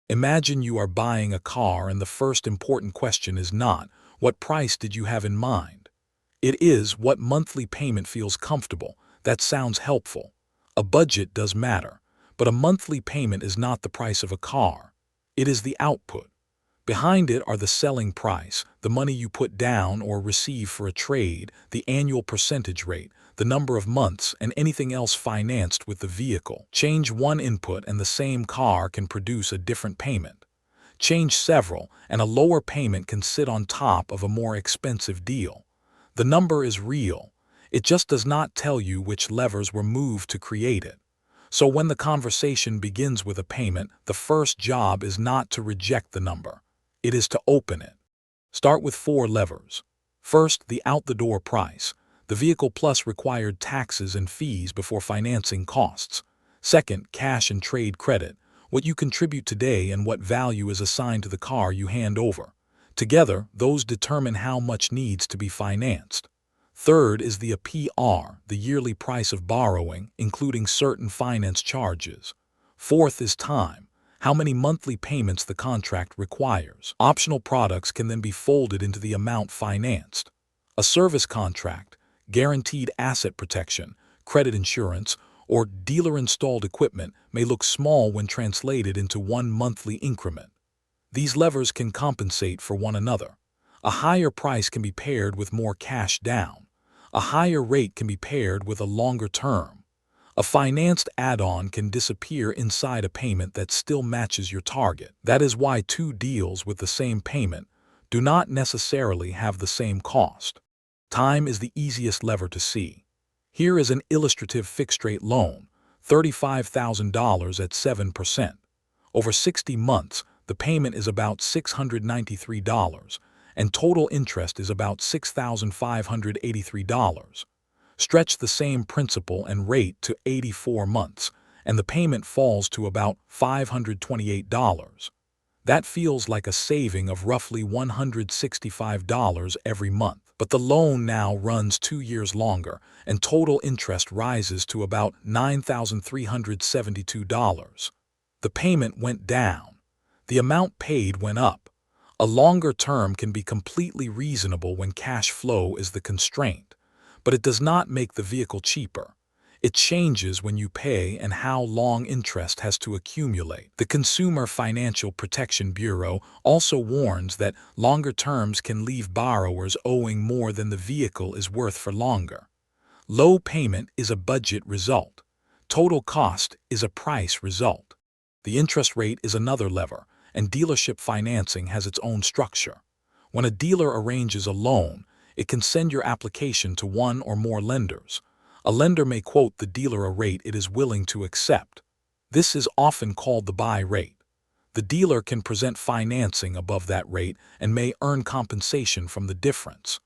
Imagine you are buying a car and the first important question is not, what price did you have in mind? It is, what monthly payment feels comfortable. That sounds helpful. A budget does matter, but a monthly payment is not the price of a car. It is the output. Behind it are the selling price, the money you put down or receive for a trade, the annual percentage rate, the number of months, and anything else financed with the vehicle. Change one input and the same car can produce a different payment. Change several, and a lower payment can sit on top of a more expensive deal. The number is real. It just does not tell you which levers were moved to create it. So when the conversation begins with a payment, the first job is not to reject the number. It is to open it. Start with 4 levers. First, the out-the-door price, the vehicle plus required taxes and fees before financing costs. Second, cash and trade credit, what you contribute today and what value is assigned to the car you hand over. Together, those determine how much needs to be financed. Third is the APR, the yearly price of borrowing, including certain finance charges. Fourth is time, how many monthly payments the contract requires. Optional products can then be folded into the amount financed. A service contract, guaranteed asset protection, credit insurance, or dealer-installed equipment may look small when translated into one monthly increment. These levers can compensate for one another. A higher price can be paired with more cash down. A higher rate can be paired with a longer term. A financed add-on can disappear inside a payment that still matches your target. That is why 2 deals with the same payment do not necessarily have the same cost. Time is the easiest lever to see. Here is an illustrative fixed-rate loan, $35,000 at 7%. Over 60 months, the payment is about $693, and total interest is about $6,583. Stretch the same principal and rate to 84 months, and the payment falls to about $528. That feels like a saving of roughly $165 every month. But the loan now runs 2 years longer, and total interest rises to about $9,372. The payment went down. The amount paid went up. A longer term can be completely reasonable when cash flow is the constraint, but it does not make the vehicle cheaper. It changes when you pay and how long interest has to accumulate. The Consumer Financial Protection Bureau also warns that longer terms can leave borrowers owing more than the vehicle is worth for longer. Low payment is a budget result. Total cost is a price result. The interest rate is another lever, and dealership financing has its own structure. When a dealer arranges a loan, it can send your application to one or more lenders. A lender may quote the dealer a rate it is willing to accept. This is often called the buy rate. The dealer can present financing above that rate and may earn compensation from the difference.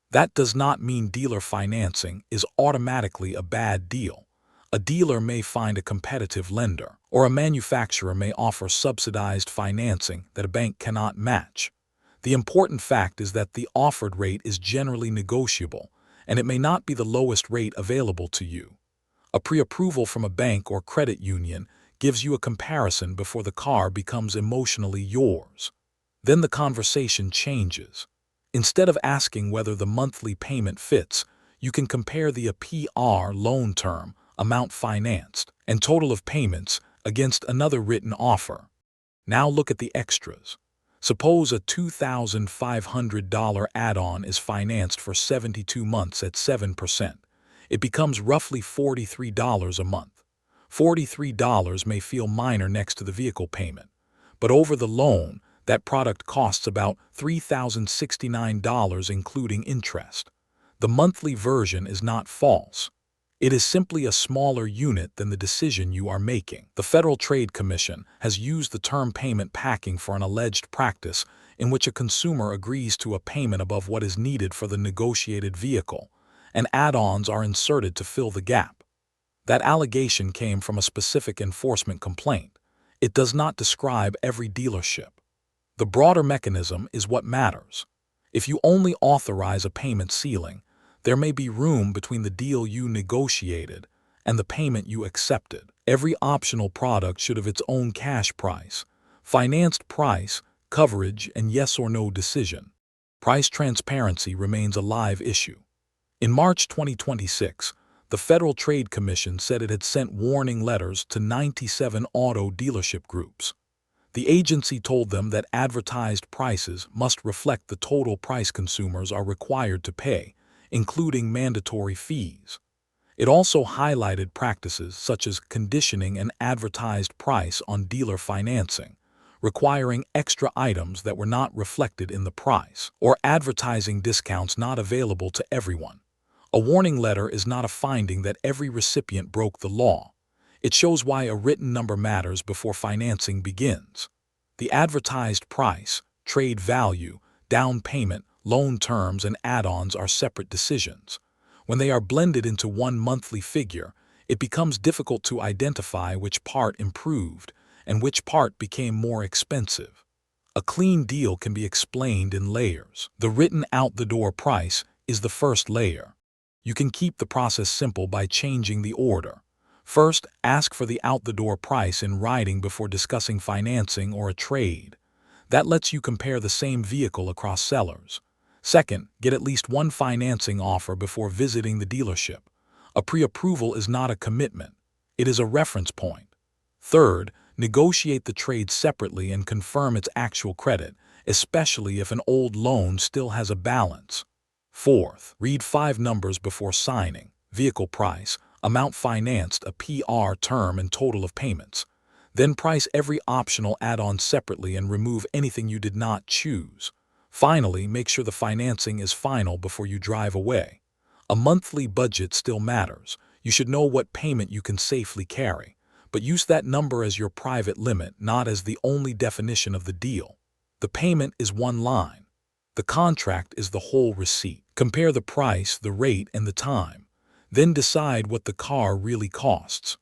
That does not mean dealer financing is automatically a bad deal. A dealer may find a competitive lender, or a manufacturer may offer subsidized financing that a bank cannot match. The important fact is that the offered rate is generally negotiable, and it may not be the lowest rate available to you. A pre-approval from a bank or credit union gives you a comparison before the car becomes emotionally yours. Then the conversation changes. Instead of asking whether the monthly payment fits, you can compare the APR loan term, amount financed, and total of payments against another written offer. Now look at the extras. Suppose a $2,500 add-on is financed for 72 months at 7%. It becomes roughly $43 a month. $43 may feel minor next to the vehicle payment, but over the loan, that product costs about $3,069 including interest. The monthly version is not false. It is simply a smaller unit than the decision you are making. The Federal Trade Commission has used the term payment packing for an alleged practice in which a consumer agrees to a payment above what is needed for the negotiated vehicle, and add-ons are inserted to fill the gap. That allegation came from a specific enforcement complaint. It does not describe every dealership. The broader mechanism is what matters. If you only authorize a payment ceiling, there may be room between the deal you negotiated and the payment you accepted. Every optional product should have its own cash price. Financed price, coverage, and yes or no decision. Price transparency remains a live issue. In March 2026, the Federal Trade Commission said it had sent warning letters to 97 auto dealership groups. The agency told them that advertised prices must reflect the total price consumers are required to pay, including mandatory fees. It also highlighted practices such as conditioning an advertised price on dealer financing, requiring extra items that were not reflected in the price, or advertising discounts not available to everyone. A warning letter is not a finding that every recipient broke the law. It shows why a written number matters before financing begins. The advertised price, trade value, down payment, loan terms, and add-ons are separate decisions. When they are blended into one monthly figure, it becomes difficult to identify which part improved and which part became more expensive. A clean deal can be explained in layers. The written out-the-door price is the first layer. You can keep the process simple by changing the order. First, ask for the out-the-door price in writing before discussing financing or a trade. That lets you compare the same vehicle across sellers. Second, get at least one financing offer before visiting the dealership. A pre-approval is not a commitment. It is a reference point. Third, negotiate the trade separately and confirm its actual credit, especially if an old loan still has a balance. Fourth, read 5 numbers before signing: vehicle price, amount financed, a PR term, and total of payments. Then price every optional add-on separately and remove anything you did not choose. Finally, make sure the financing is final before you drive away. A monthly budget still matters. You should know what payment you can safely carry, but use that number as your private limit, not as the only definition of the deal. The payment is one line. The contract is the whole receipt. Compare the price, the rate, and the time. Then decide what the car really costs.